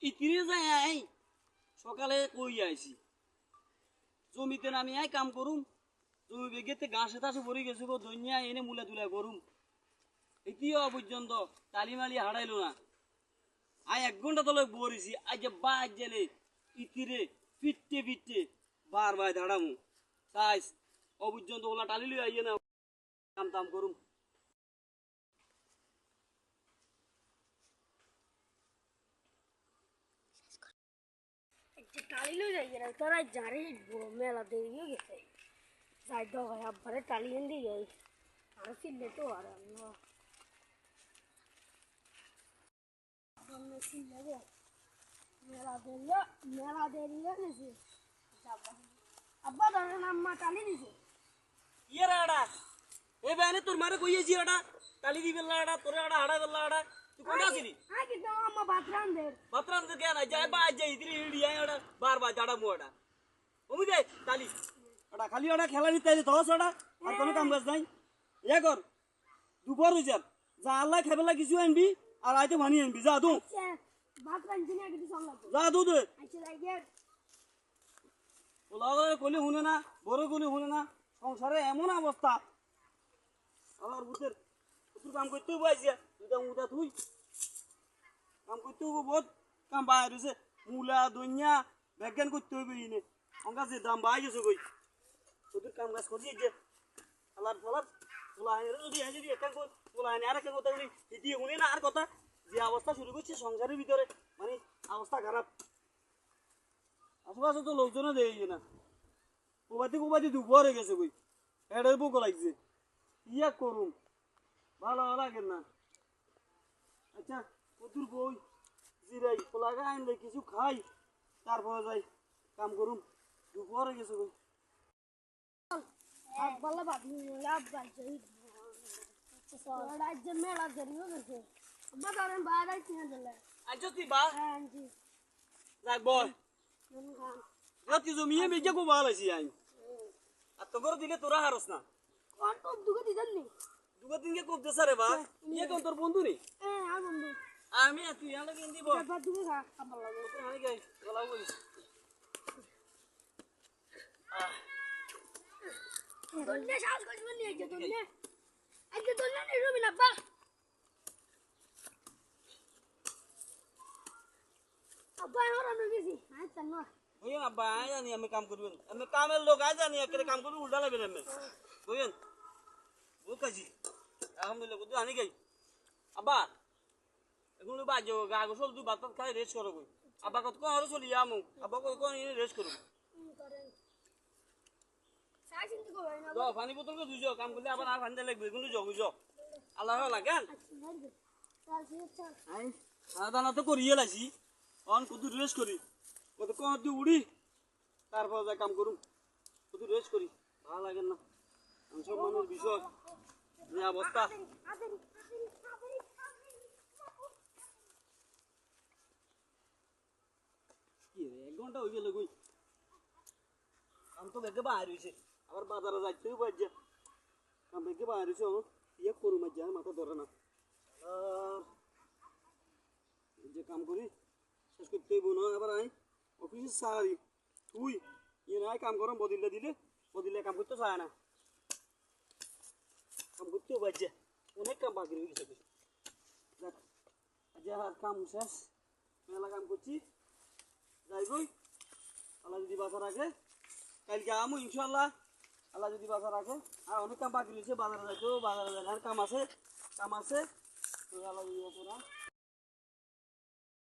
ইতিরে যাই আই সকালে কই আইছি জমিতে নামি আই কাম করুম জমি বেগেতে ঘাসে টাসে ভরে গেছে গো দইনিয়া এনে মুলা তুলা করুম এটিও পর্যন্ত তালিমালি হারাইলো না আই 1 ঘন্টা তলে বরিছি আই যে বাজ জেলে ইতিরে ফিটতে ফিটতে বার বাই দাঁড়ামু তাই অপর্যন্ত ওলা টালিলি আইয়ে না কাম তাম করুম টালি লই যাই না তোরা জারে মেলা দেরি হয়ে গেছে যাই তো ভাই আব্বারে টালি এনে দিয়ে আর ফিরলে তো আর মেলা দেরি হয়ে গেছে আব্বা ধরেন আম্মা টালি দিছে ইয়েরা আড়া এ বেনে তোর মারে কইয়েছি আড়া টালি দি বেলা আড়া তোরে আড়া হাড়া বেলা আড়া তুই কোন আসিলি আই কি তো আম্মা বাতরান দে বাতরান দে কেন যাই বাজ যাই ইতিরে হিড়ি আই আড়া বার বার দাঁড়া মু আড়া ওমি দে টালি আড়া খালি আড়া খেলা নিতে আইলি তোস আড়া আর কোনো কাম কাজ নাই এ কর দুপুর হই যা আল্লাহ খাইবেলা কিছু আনবি আর আইতে ভানি আনবি যা দু বাতরান দিনে কিছু সংলাপ যা দু দে আচ্ছা লাগে ওলা কলি শুনে না বড় কলি শুনে না সংসারে এমন অবস্থা আমার বুতের তুই কাম করতে হইব আইসা দুটা মুটা তুই কাম করতে হইব বহুত কাম বাইর হইছে মুলা দুনিয়া বিজ্ঞান করতে হইব ইনে অঙ্কা যে দাম বাই গেছে কই তোদের কাম কাজ করছি যে আলার ফলার তোলা আইনে যদি আই যদি একটা কই তোলা আইনে আর একটা কথা বলি ইতি শুনে না আর কথা যে অবস্থা শুরু করছে সংসারের ভিতরে মানে অবস্থা খারাপ আশেপাশে তো লোকজনও দেয় না কোবাতি দুপুর হয়ে গেছে কই এডের বুক লাগছে ইয়া করুম ভালো লাগে না আচ্ছা কতুর বই জিরাই পোলাগা আনলে কিছু খাই তারপরে যাই কাম করুম দুপুর হয়ে গেছে কই আব্বালা বাবু লাভ যাই রাজ্য মেলা দেরি হয়ে গেছে আব্বা ধরেন বাইরে কিনে দিলে আজ তুই বা হ্যাঁ আনছি যাক বল রাতি জমিয়ে বেজে কো ভালো আছি আই আর তো করে দিলে তোরা হারস না কোন তো দুগে দিলেন নি দুগা দিনকে খুব দেশা রে বা ইয়ে কোন তোর বন্ধু নি হ্যাঁ আর বন্ধু আমি আর তুই আলাদা কিন দিব বাবা দুগে খা আব্বা লাগে আমি গাই গলা বই দন্নে সাহস করবেন নি এই যে দন্নে নি রুমিন আব্বা আব্বা আর আমি গেছি আচ্ছা না বুঝেন আব্বা আয় জানি আমি কাম করবেন আমি কামের লোক আয় জানি একেবারে কাম করবো উল্টা লাগবে আমি বুঝেন ও কাজি আলহামদুলিল্লাহ বুঝতে আনি গাই আব্বা এখন বাজো গা গোসল তুই ভাত খাই রেস্ট করো কই আব্বা কত কোন আরো চলি আমু আব্বা কই কোন রেস্ট করো দ পানি বোতল কে দুইজো কাম করলে আবার আর পানি লাগবে কিন্তু জগ বুঝো আল্লাহ লাগেন আই সাধারণত তো করিয়ে লাইছি অন কত রেস্ট করি কত কোন তুই উড়ি তারপর যা কাম করুম কত রেস্ট করি ভালো লাগে না সব মানুষ বিষয় যে অবস্থা কি রে 1 ঘন্টা হয়ে গেল কই কাম তো বেগে বাইরে হইছে আবার বাজারে যাইতেও বাজে কাম বেগে বাইরে হইছে ইয়ে করুম আজ মাথা ধরে না আর যে কাম করি শেষ করতে হইব না আবার আই অফিসে সারি তুই ইয়ে নাই কাম করম বদিলে কাম করতে চায় না কাম করতেও বাজে অনেক কাম বাকি রয়ে গেছে দেখ আজ আর কাম শেষ মেলা কাম করছি যাই গই আল্লাহ যদি বাসা রাখে কালকে আমু ইনশাল্লাহ আল্লাহ যদি বাসা রাখে আর অনেক কাম বাকি রয়েছে বাজারে যাইতেও বাজারে যাই কাম আছে তো আল্লাহ যদি বাসা